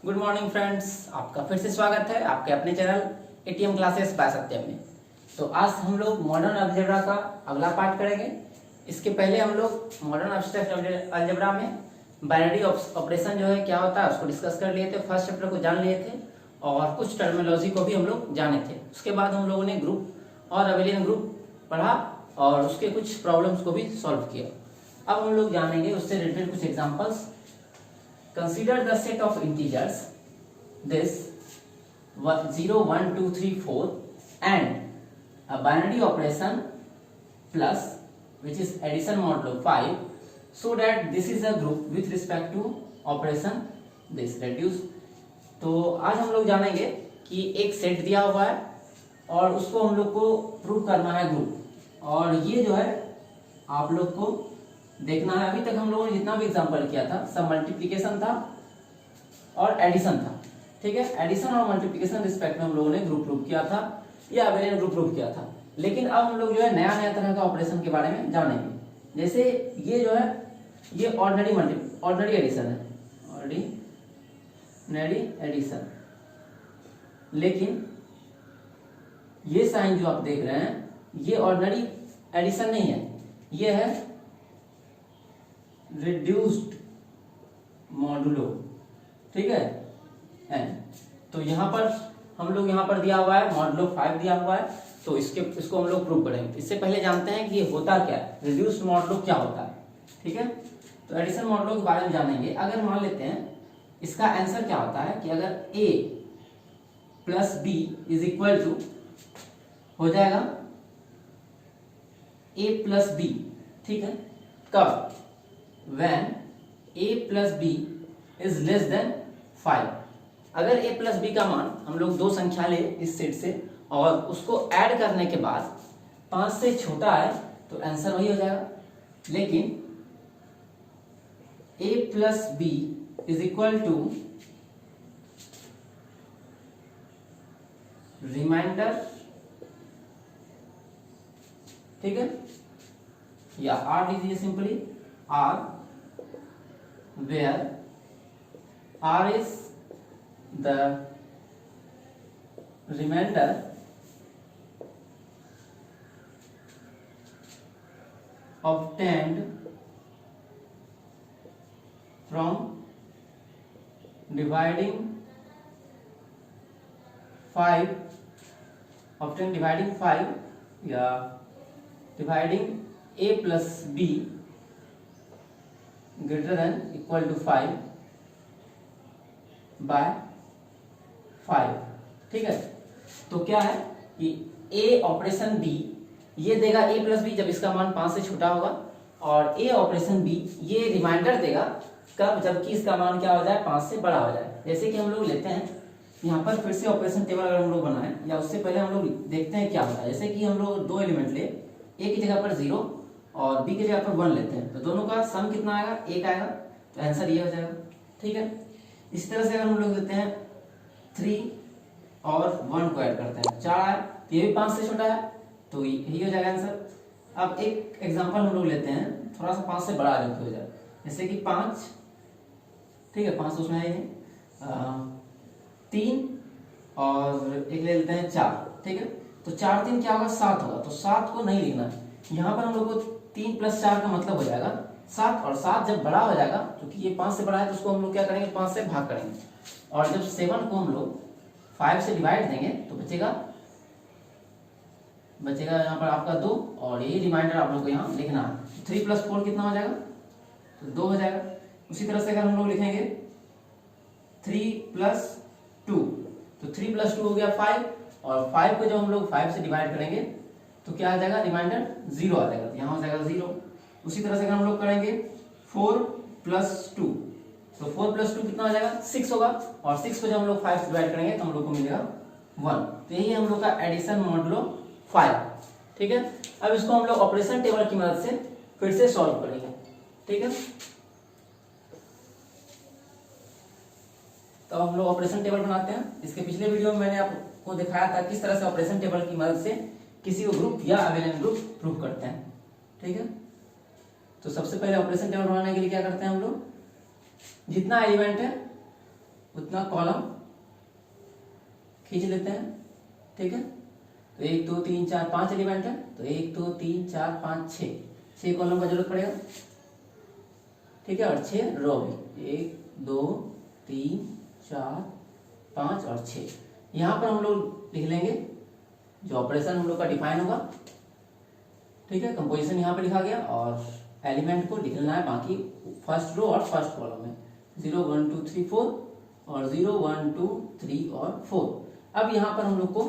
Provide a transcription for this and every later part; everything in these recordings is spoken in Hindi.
गुड मॉर्निंग फ्रेंड्स, आपका फिर से स्वागत है आपके अपने चैनल एटीएम क्लासेस बाय सत्यम में। तो आज हम लोग मॉडर्न अलजेब्रा का अगला पार्ट करेंगे। इसके पहले हम लोग मॉडर्न एब्स्ट्रैक्ट अलजेब्रा में बाइनरी ऑपरेशन जो है क्या होता है उसको डिस्कस कर लिए थे, फर्स्ट चैप्टर को जान लिए थे और कुछ टर्मिनोलॉजी को भी हम लोग जाने थे। उसके बाद हम लोगों ने ग्रुप और अबेलियन ग्रुप पढ़ा और उसके कुछ प्रॉब्लम्स को भी सॉल्व किया। अब हम लोग जानेंगे उससे रिलेटेड कुछ examples. Consider the set of integers this 0, 1, 2, 3, 4 and a binary operation plus which is addition modulo 5 so that this is a group with respect to operation this reduce। तो आज हम लोग जानेंगे कि एक सेट दिया हुआ है और उसको हम लोग को प्रूव करना है ग्रुप, और ये जो है आप लोग को देखना है। अभी तक हम लोगों ने जितना भी एग्जांपल किया था सब मल्टीप्लिकेशन था और एडिशन था, ठीक है। एडिशन और मल्टीप्लिकेशन रिस्पेक्ट में हम लोगों ने ग्रुप प्रूव किया था या अबेलियन ग्रुप प्रूव किया था। लेकिन अब हम लोग जो है नया नया तरह का ऑपरेशन के बारे में जानेंगे। जैसे ये जो है ये ऑर्डिनरी एडिशन है, ऑर्डिनरी एडिशन। लेकिन ये साइन जो आप देख रहे हैं ये ऑर्डिनरी एडिशन नहीं है, ये है रिड्यूस्ड मॉडुलो, ठीक है एन। तो यहाँ पर हम लोग यहाँ पर दिया हुआ है मॉडुलो 5 दिया हुआ है, तो इसको हम लोग प्रूव करेंगे। इससे पहले जानते हैं कि ये होता क्या है, रिड्यूस्ड मॉडुलो क्या होता है, ठीक है। तो एडिशन मॉडुलो के बारे में जानेंगे। अगर मान लेते हैं इसका आंसर क्या होता है कि अगर a plus B is equal to हो जाएगा a प्लस बी, ठीक है। कब? when a plus b is less than 5। अगर a plus b का मान हम लोग दो संख्या ले इस सेट से और उसको ऐड करने के बाद 5 से छोटा है तो आंसर वही हो जाएगा। लेकिन a plus b is equal to remainder, ठीक है, या r लीजिए simply r where r is the remainder obtained from dividing 5 या dividing a plus b greater than equal to 5 by 5, ठीक है। तो क्या है कि a ऑपरेशन b ये देगा a प्लस बी जब इसका मान 5 से छोटा होगा, और a ऑपरेशन b ये रिमाइंडर देगा कब? जबकि इसका मान क्या हो जाए, 5 से बड़ा हो जाए। जैसे कि हम लोग लेते हैं यहाँ पर फिर से ऑपरेशन टेबल अगर हम लोग बनाए या उससे पहले हम लोग देखते हैं क्या होता है। जैसे कि हम लोग दो एलिमेंट ले, a की जगह पर 0 और b की जगह पर 1 लेते हैं, तो दोनों का सम कितना आएगा, 1 आएगा, तो आंसर ये हो जाएगा, ठीक है। इसी तरह से अगर हम लोग लेते हैं 3 और 1 को ऐड करते हैं 4 आया, तो ये भी 5 से छोटा है तो यही हो जाएगा आंसर। अब एक एग्जांपल हम लोग लेते हैं थोड़ा सा 5 से बड़ा हो जाए, जैसे कि 5, ठीक है, 5 तो उसमें है 3 और एक ले लेते हैं 4, ठीक है। तो 4 3 क्या होगा, 7 होगा, तो 7 को नहीं लिखना है यहाँ पर। हम लोग को 3 + 4 का मतलब हो जाएगा 7, और 7 जब बड़ा हो जाएगा क्योंकि ये 5 से बड़ा है तो उसको हम लोग क्या करेंगे, 5 से भाग करेंगे, और जब 7 को हम लोग 5 से डिवाइड देंगे तो बचेगा यहाँ पर आपका 2, और यही रिमाइंडर आप लोग को यहाँ लिखना है। 3 + 4 कितना हो जाएगा, तो 2 हो जाएगा। उसी तरह से अगर हम लोग लिखेंगे 3 + 2, तो 3 + 2 हो गया 5, और 5 को जब हम लोग 5 से डिवाइड करेंगे तो क्या आ जाएगा, रिमाइंडर 0 आ जाएगा, तो यहाँ हो जाएगा 0। उसी तरह से अगर हम लोग करेंगे 4 + 2, तो 4 + 2 कितना आ जाएगा, 6 होगा, और 6 को जब हम लोग 5 से डिवाइड करेंगे तो हम लोग को मिलेगा 1। तो यही हम लोग का एडिशन मॉडुलो 5, ठीक है। अब इसको हम लोग ऑपरेशन टेबल की मदद से फिर से सॉल्व करेंगे, ठीक है। तो हम लोग ऑपरेशन टेबल बनाते हैं। इसके पिछले वीडियो में मैंने आपको दिखाया था किस तरह से ऑपरेशन टेबल की मदद से किसी को ग्रुप या अबेलियन ग्रुप प्रूव करते हैं, ठीक है। तो सबसे पहले ऑपरेशन टेबल बनाने के लिए क्या करते हैं हम लोग, जितना एलिमेंट है उतना कॉलम खींच लेते हैं। ठीक है, तो 1 2 3 4 5 एलिमेंट है, तो 1 2 3 4 5 6 कॉलम का जरूरत पड़ेगा। ठीक है, और 6 रो भी, 1 2 3 4 5 और 6। यहाँ पर हम लोग लिख लेंगे जो ऑपरेशन हम लोग का डिफाइन होगा। ठीक है, कंपोजिशन यहाँ पे लिखा गया और एलिमेंट को लिखना है बाकी फर्स्ट रो और फर्स्ट कॉलम में 0 1 2 3 4 और 0 1 2 3 और 4। अब यहाँ पर हम लोग को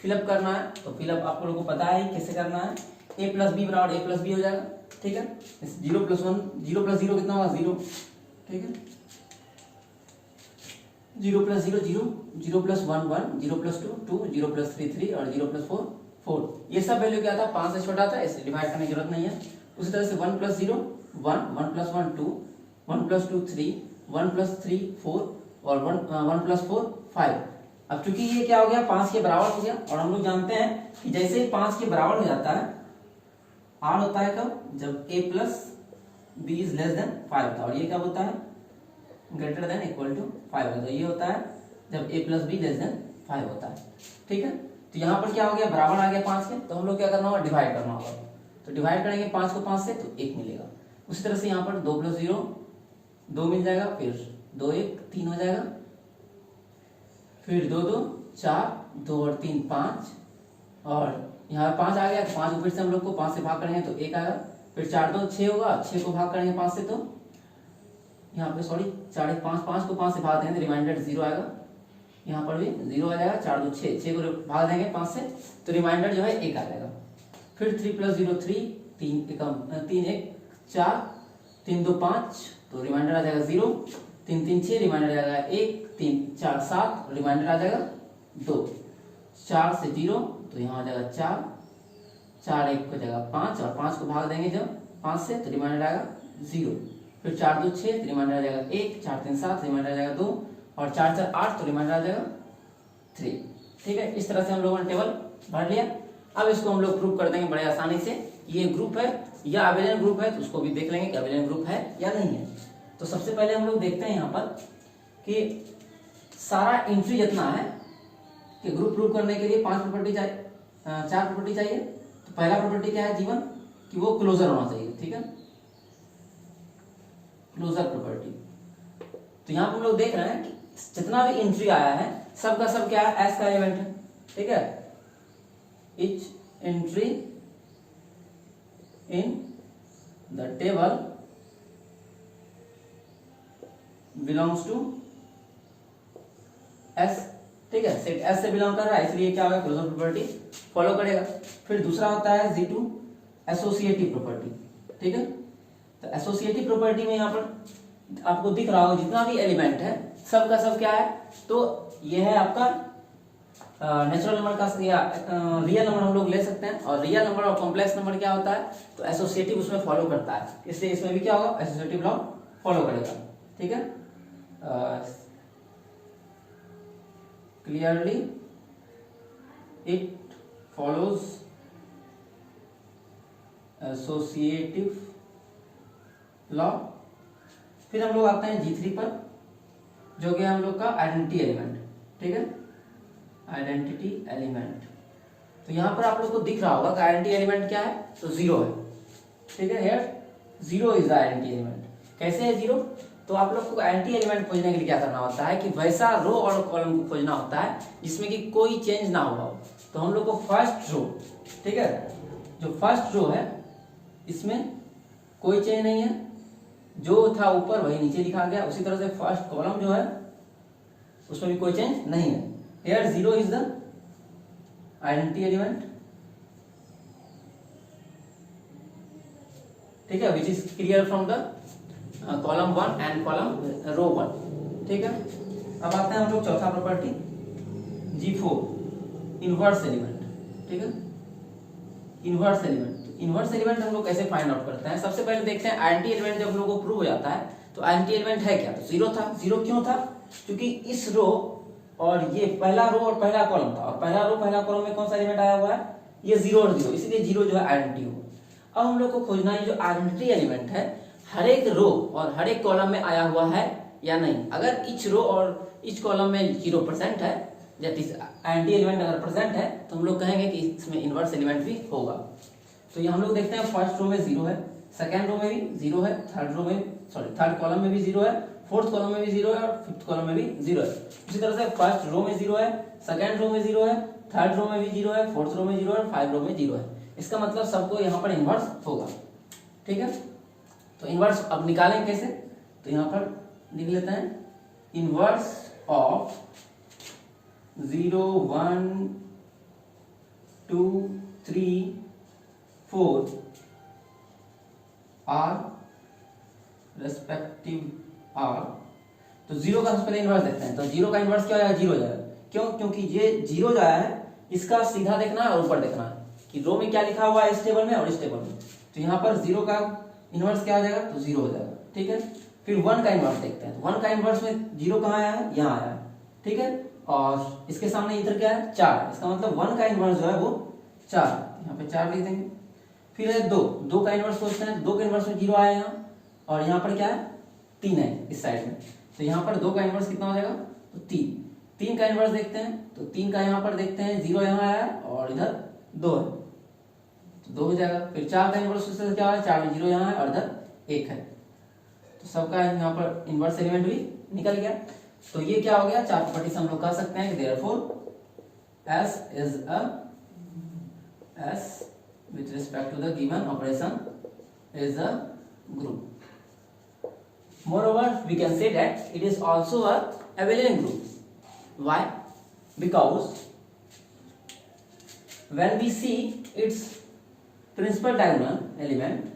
फिलअप करना है, तो फिलअप आप लोगों को पता है कैसे करना है। a प्लस बी बराबर a प्लस बी हो जाएगा। ठीक है, 0 प्लस 1 0 प्लस 0 कितना होगा 0। ठीक है, 0 प्लस 0 0 0 प्लस 1 1 0 प्लस 2 2 0 प्लस 3 3 और 0 प्लस 4 4। ये सब वैल्यू क्या था 5 से छोटा था, इसलिए डिवाइड करने की जरूरत नहीं है। उसी तरह से 1 प्लस 0 1 1 प्लस 1 2 1 प्लस 2 3 1 प्लस 3 4 और 1 प्लस 4 5। अब चूंकि ये क्या हो गया 5 के बराबर हो गया, और हम लोग जानते हैं कि जैसे ही 5 के बराबर हो जाता है r होता है कब, जब a plus B is less than 5 होता है, और ये क्या होता है ग्रेटर देन इक्वल टू 5 होता है। ये होता है जब a plus be less than 5 होता है। ठीक है, तो यहाँ पर क्या हो गया बराबर आ गया 5 के, तो हम लोग क्या करना होगा डिवाइड करना होगा। तो डिवाइड करेंगे 5 को 5 से तो 1 मिलेगा। उसी तरह से यहाँ पर 2 प्लस 0 2 मिल जाएगा, फिर 2 1 3 हो जाएगा, फिर 2 2 4 2 और 3 5, और यहाँ 5 आ गया तो 5 को फिर से हम लोग को 5 से भाग करेंगे तो 1 आएगा, फिर 4 2 6 होगा, 6 को भाग करेंगे 5 से तो यहाँ पे सॉरी 4 1 5 5 को 5 से भाग देंगे तो रिमाइंडर 0 आएगा। यहाँ पर भी 0 आ जाएगा, 4 2 6 6 को भाग देंगे 5 से तो रिमाइंडर जो है 1 आ जाएगा। फिर 3 प्लस 0 3 3 1 4 3 2 5 तो रिमाइंडर आ जाएगा 0 3 3 6 रिमाइंडर आ जाएगा 1 3 4 7 रिमाइंडर आ जाएगा 2 4 से 0 तो यहाँ आ जाएगा 4 4 1 को जाएगा 5 और 5 को भाग देंगे जब 5 से तो रिमाइंडर आएगा 0। फिर 4 2 6 तो रिमाइंडर आ जाएगा 1 4 3 7 रिमाइंडर आ जाएगा 2 और 4 4 8 तो रिमाइंडर आ जाएगा 3। ठीक है, इस तरह से हम लोगों ने टेबल भर लिया। अब इसको हम लोग प्रूव कर देंगे बड़े आसानी से। ये ग्रुप है या अबेलियन ग्रुप है, तो उसको भी देख लेंगे कि अबेलियन ग्रुप है या नहीं है। तो सबसे पहले हम लोग देखते हैं यहाँ पर कि सारा एंट्री जितना है कि ग्रुप प्रूव करने के लिए 5 प्रॉपर्टी चाहिए, 4 प्रॉपर्टी चाहिए। तो पहला प्रॉपर्टी क्या है जीवन कि वो क्लोजर होना चाहिए। ठीक है, क्लोजर प्रॉपर्टी। तो यहाँ पर हम लोग देख रहे हैं कि जितना भी एंट्री आया है सबका सब क्या है एस का एलिमेंट है। ठीक है, each entry in the table belongs to S। ठीक है, सेट S से बिलोंग कर रहा है इसलिए क्या होगा क्लोजर प्रॉपर्टी फॉलो करेगा। फिर दूसरा होता है G2 एसोसिएटिव प्रॉपर्टी। ठीक है, तो एसोसिएटिव प्रॉपर्टी में यहाँ पर आपको दिख रहा होगा जितना भी एलिमेंट है सबका सब क्या है, तो यह है आपका नेचुरल नंबर का या रियल नंबर हम लोग ले सकते हैं। और रियल नंबर और कॉम्प्लेक्स नंबर क्या होता है, तो एसोसिएटिव उसमें फॉलो करता है, इसलिए इसमें भी क्या होगा एसोसिएटिव लॉ फॉलो करेगा। ठीक है, clearly it follows associative law. फिर हम लोग आते हैं G3 पर, जो कि हम लोग का आइडेंटिटी एलिमेंट। ठीक है, आइडेंटिटी एलिमेंट। तो यहाँ पर आप लोग को दिख रहा होगा कि आइडेंटिटी एलिमेंट क्या है, तो 0 है। ठीक है, here 0 is the identity element. कैसे है 0, तो आप लोग को आइडेंटिटी एलिमेंट खोजने के लिए क्या करना होता है कि वैसा रो और कॉलम को खोजना होता है जिसमें कि कोई चेंज ना हुआ हो। तो हम लोग को फर्स्ट रो, ठीक है, जो फर्स्ट रो है इसमें कोई चेंज नहीं है, जो था ऊपर वही नीचे लिखा गया। उसी तरह से फर्स्ट कॉलम जो है उसमें भी कोई चेंज नहीं है। Here 0 is the identity element। ठीक है, which is clear from the column 1 and column row 1। ठीक है, अब आते हैं हम लोग चौथा प्रॉपर्टी G4 इनवर्स एलिमेंट। ठीक है, इनवर्स एलिमेंट। इनवर्स एलिमेंट हम लोग कैसे फाइंड आउट करते हैं, सबसे पहले देखते हैं आइडेंटिटी एलिमेंट जब हम लोग को प्रूव हो जाता है तो आइडेंटिटी एलिमेंट है क्या, तो 0 था। 0 क्यों था, क्योंकि इस रो और ये पहला रो और पहला कॉलम था, और पहला रो पहला कॉलम में कौन सा एलिमेंट आया हुआ है, ये 0 और 0, इसलिए 0 जो है आइडेंटिटी हो। अब हम लोग को खोजना है जो आइडेंटिटी एलिमेंट है हर एक रो और हर एक कॉलम में आया हुआ है या नहीं। अगर ईच रो और ईच कॉलम में 0% है, दैट इज एंटी एलिमेंट अगर प्रेजेंट है, तो हम लोग कहेंगे कि इसमें इनवर्स एलिमेंट भी होगा। तो ये हम लोग देखते हैं फर्स्ट रो में 0 है, सेकेंड रो में भी 0 है, थर्ड कॉलम में भी 0 है, फोर्थ कॉलम में भी 0 है और फिफ्थ कॉलम में भी 0 है। उसी तरह से फर्स्ट रो में 0 है, सेकेंड रो में 0 है, थर्ड रो में भी 0 है, फोर्थ रो में 0 है और 5 रो में 0 है। इसका मतलब सबको यहाँ पर इनवर्स होगा। ठीक है, तो इनवर्स अब निकालें कैसे, तो यहाँ पर लिख लेते हैं inverse of 0 1 2 3 4 are respective are. तो 0 का सबसे पहले इनवर्स देखते हैं। तो 0 का इनवर्स क्या हो जाएगा, 0 हो जाएगा। क्यों? क्योंकि ये 0 जो आया है इसका सीधा देखना है और ऊपर देखना है कि रो में क्या लिखा हुआ है इस टेबल में और इस टेबल में। तो यहाँ पर 0 का इनवर्स क्या हो जाएगा, तो 0 हो जाएगा। ठीक है, फिर 1 का इनवर्स देखते हैं। 1 का इनवर्स में 0 कहाँ आया है, यहाँ आया है। ठीक है, और इसके सामने इधर क्या है, 4। इसका मतलब 1 का इनवर्स जो है वो 4, यहाँ पे 4 लिख देंगे। फिर है 2 का इनवर्स सोचते हैं। 2 के इनवर्स में 0 आया यहाँ, और यहाँ पर क्या है, 3 है इस साइड में। तो यहाँ पर 2 का इनवर्स कितना हो जाएगा, तो 3 का इनवर्स देखते हैं। तो 3 का यहाँ पर देखते हैं, 0 यहाँ आया है और इधर 2 है, तो 2 हो जाएगा। फिर 4 का इनवर्स उससे क्या है, 4 में 0 यहाँ है और इधर 1 है। तो सबका यहाँ पर इनवर्स एलिमेंट भी निकल गया। तो ये क्या हो गया, 4 प्रॉपर्टी से हम लोग कह सकते हैं कि therefore S is a S with respect to the given operation is a group. Moreover, we can say that it is also a abelian group. Why? Because when we see its principal diagonal element,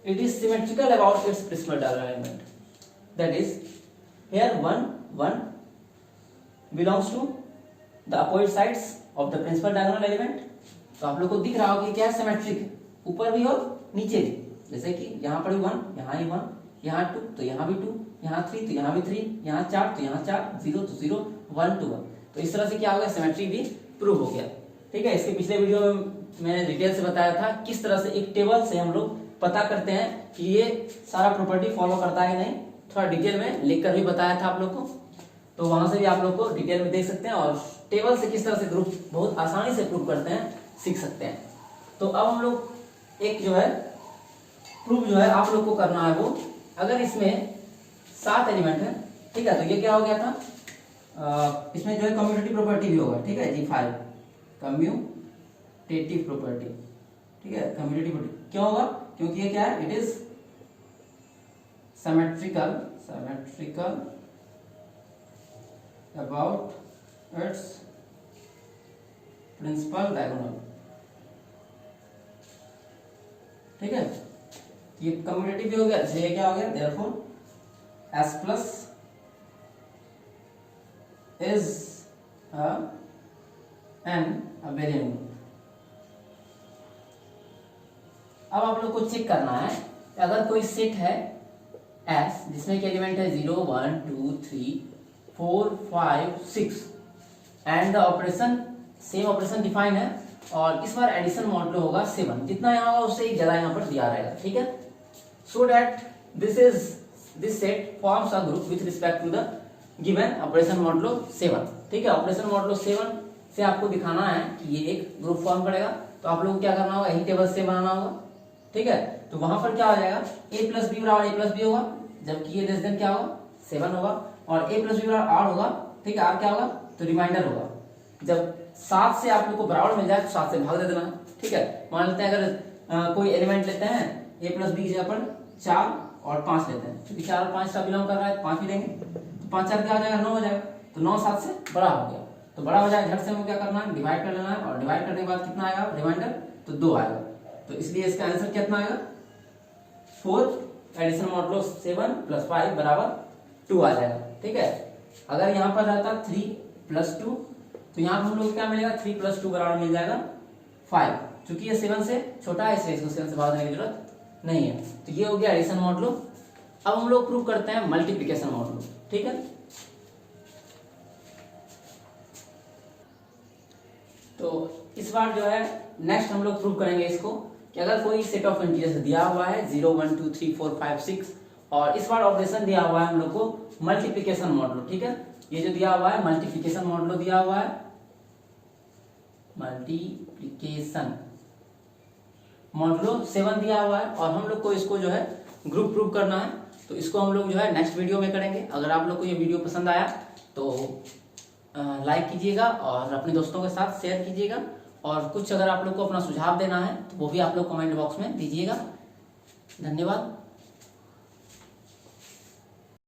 it is symmetrical about its principal diagonal element. That is, here 1 belongs to the opposite sides of the principal diagonal element. तो आप लोग को दिख रहा हो कि क्या सिमेट्रिक है, ऊपर भी और नीचे भी। जैसे कि यहाँ पर 1, यहाँ ही 1, यहाँ 2 तो यहाँ भी 2, यहाँ 3 तो यहाँ भी 3, यहाँ 4 तो यहाँ 4, 0 तो 0, 1 to 1। तो इस तरह से क्या हो गया, सिमेट्री भी प्रूव हो गया। ठीक है, इसके पिछले वीडियो में मैंने डिटेल से बताया था किस तरह से एक टेबल से हम लोग पता करते हैं कि ये सारा प्रॉपर्टी फॉलो करता है नहीं। थोड़ा डिटेल में लिखकर भी बताया था आप लोग को, तो वहां से भी आप लोग को डिटेल में देख सकते हैं और टेबल से किस तरह से ग्रुप बहुत आसानी से प्रूव करते हैं सीख सकते हैं। तो अब हम लोग एक जो है प्रूफ जो है आप लोग को करना है वो, अगर इसमें 7 एलिमेंट है, ठीक है, तो ये क्या हो गया था, इसमें जो है कम्यूटेटिव प्रॉपर्टी भी होगा। ठीक है, G5 कम्यूटेटिव प्रॉपर्टी। ठीक है, कम्यूटेटिव प्रॉपर्टी क्यों होगा, क्योंकि ये क्या है, it is symmetrical about its principal diagonal। ठीक है, ये कम्यूटेटिव भी हो गया, इसलिए क्या हो गया, therefore S plus is an abelian group। अब आप लोग को चेक करना है, अगर कोई सेट है S जिसमें के एलिमेंट है 0 1 2 3 4 5 6 and the operation same operation define है और इस बार एडिशन मॉडुलो होगा 7, जितना यहाँ होगा उससे एक ज्यादा यहाँ पर दिया रहेगा। ठीक है, so that this set forms a group with respect to the given operation modulo 7। ठीक है, ऑपरेशन मॉडुलो 7 से आपको दिखाना है कि ये एक ग्रुप फॉर्म करेगा, तो आप लोग को क्या करना होगा, यही टेबल से बनाना होगा। ठीक है, तो वहां पर क्या हो जाएगा, a प्लस बी बराबर a प्लस बी होगा, जबकि ये लेस देन क्या होगा 7 होगा, और a प्लस बी बराबर r होगा। ठीक है, r क्या होगा, तो रिमाइंडर होगा। जब 7 से आप लोग को बराबर मिल जाए तो 7 से भाग दे देना। ठीक है, मान लेते हैं अगर कोई एलिमेंट लेते हैं a प्लस बी की जगह पर 4 और 5 लेते हैं, क्योंकि 4 और 5 का बिलोंग कर रहा है, 5 भी लेंगे तो 5 4 क्या हो जाएगा, 9 हो जाएगा। तो 9 7 से बड़ा हो गया, तो बड़ा हो जाए, झट से हमें क्या करना है, डिवाइड कर लेना है, और डिवाइड करने के बाद कितना आएगा रिमाइंडर, तो 2 आएगा। तो इसलिए इसका आंसर कितना आएगा, 4 एडिशन मॉडुलो 7 प्लस 5 बराबर 2 आ जाएगा। ठीक है, अगर यहाँ पर रहता 3 प्लस 2 तो यहाँ पर हम लोग क्या मिलेगा, 3 प्लस 2 बराबर मिल जाएगा 5। चूंकि ये 7 से छोटा है इसलिए इसको 7 से भागने की जरूरत नहीं है। तो ये हो गया एडिशन मॉडुलो। अब हम लोग प्रूव करते हैं मल्टीप्लिकेशन मॉडुलो। ठीक है, तो इस बार जो है नेक्स्ट हम लोग प्रूव करेंगे इसको कि अगर कोई सेट ऑफ इंटीजर्स दिया हुआ है 0 1 2 3 4 5 6 और इस बार ऑपरेशन दिया हुआ है हम लोग को मल्टीप्लिकेशन मॉडुलो, ठीक है। ये जो दिया हुआ है मल्टीप्लिकेशन मॉडुलो दिया हुआ है, मल्टीप्लिकेशन मॉडुलो 7 दिया हुआ है और हम लोग को इसको जो है ग्रुप प्रूव करना है। तो इसको हम लोग जो है नेक्स्ट वीडियो में करेंगे। अगर आप लोग को ये वीडियो पसंद आया तो लाइक कीजिएगा और अपने दोस्तों के साथ शेयर कीजिएगा, और कुछ अगर आप लोग को अपना सुझाव देना है तो वो भी आप लोग कमेंट बॉक्स में दीजिएगा। धन्यवाद।